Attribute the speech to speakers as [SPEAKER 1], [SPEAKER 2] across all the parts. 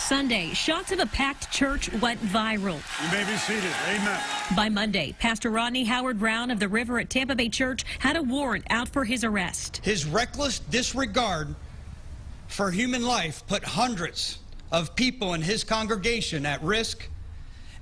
[SPEAKER 1] Sunday, shots of a packed church went viral.
[SPEAKER 2] You may be seated. Amen.
[SPEAKER 1] By Monday, Pastor Rodney Howard-Browne of the River at Tampa Bay Church had a warrant out for his arrest.
[SPEAKER 3] His reckless disregard for human life put hundreds of people in his congregation at risk,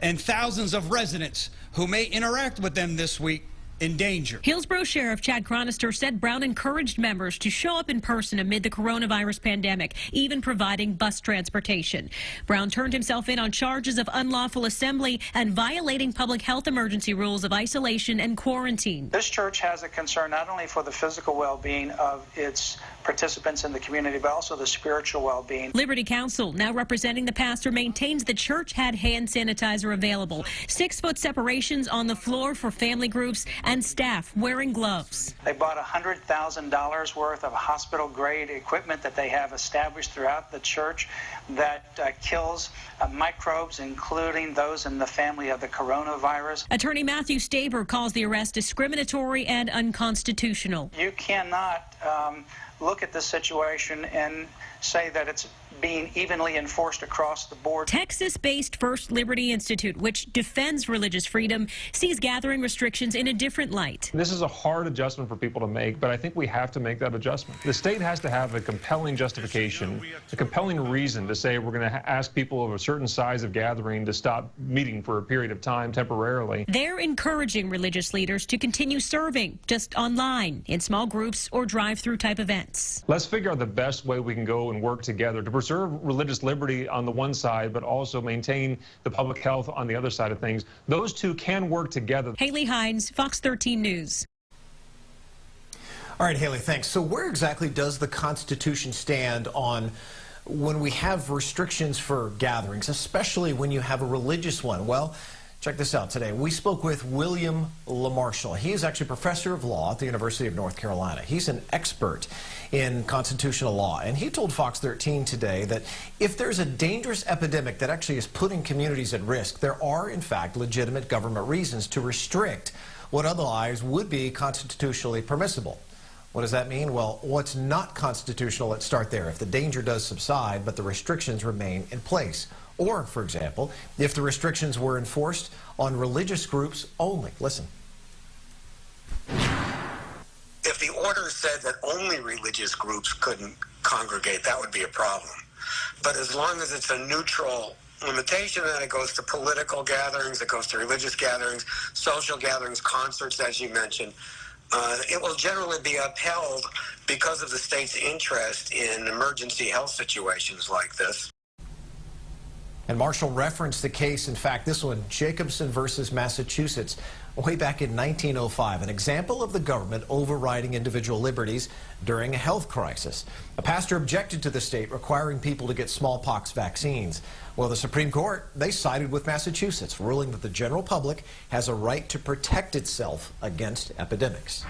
[SPEAKER 3] and thousands of residents who may interact with them this week in danger.
[SPEAKER 1] Hillsborough Sheriff Chad Chronister said Browne encouraged members to show up in person amid the coronavirus pandemic, even providing bus transportation. Browne turned himself in on charges of unlawful assembly and violating public health emergency rules of isolation and quarantine.
[SPEAKER 4] This church has a concern not only for the physical well-being of its participants in the community, but also the spiritual well-being.
[SPEAKER 1] Liberty Counsel, now representing the pastor, maintains the church had hand sanitizer available, 6-foot separations on the floor for family groups, and staff wearing gloves.
[SPEAKER 4] They bought $100,000 worth of hospital-grade equipment that they have established throughout the church that kills microbes, including those in the family of the coronavirus.
[SPEAKER 1] Attorney Matthew Staber calls the arrest discriminatory and unconstitutional.
[SPEAKER 4] You cannot look at this situation and say that it's being evenly enforced across the board.
[SPEAKER 1] Texas-based First Liberty Institute, which defends religious freedom, sees gathering restrictions in a different light.
[SPEAKER 5] This is a hard adjustment for people to make, but I think we have to make that adjustment. The state has to have a compelling justification, a compelling reason to say we're going to ask people of a certain size of gathering to stop meeting for a period of time temporarily.
[SPEAKER 1] They're encouraging religious leaders to continue serving, just online, in small groups or drive-through type events.
[SPEAKER 5] Let's figure out the best way we can go and work together to preserve religious liberty on the one side, but also maintain the public health on the other side of things. Those two can work together.
[SPEAKER 1] Haley Hines, Fox 13 News.
[SPEAKER 6] All right, Haley, thanks. So where exactly does the Constitution stand on when we have restrictions for gatherings, especially when you have a religious one? Well, check this out today. We spoke with William LaMarshall. He is actually a professor of law at the University of North Carolina. He's an expert in constitutional law, and he told Fox 13 today that if there's a dangerous epidemic that actually is putting communities at risk, there are, in fact, legitimate government reasons to restrict what otherwise would be constitutionally permissible. What does that mean? Well, what's not constitutional, let's start there. If the danger does subside, but the restrictions remain in place. Or, for example, if the restrictions were enforced on religious groups only. Listen.
[SPEAKER 7] If the order said that only religious groups couldn't congregate, that would be a problem. But as long as it's a neutral limitation, then it goes to political gatherings, it goes to religious gatherings, social gatherings, concerts, as you mentioned. It will generally be upheld because of the state's interest in emergency health situations like this.
[SPEAKER 6] And Marshall referenced the case, in fact, this one, Jacobson versus Massachusetts, way back in 1905, an example of the government overriding individual liberties during a health crisis. A pastor objected to the state requiring people to get smallpox vaccines. Well, the Supreme Court, they sided with Massachusetts, ruling that the general public has a right to protect itself against epidemics.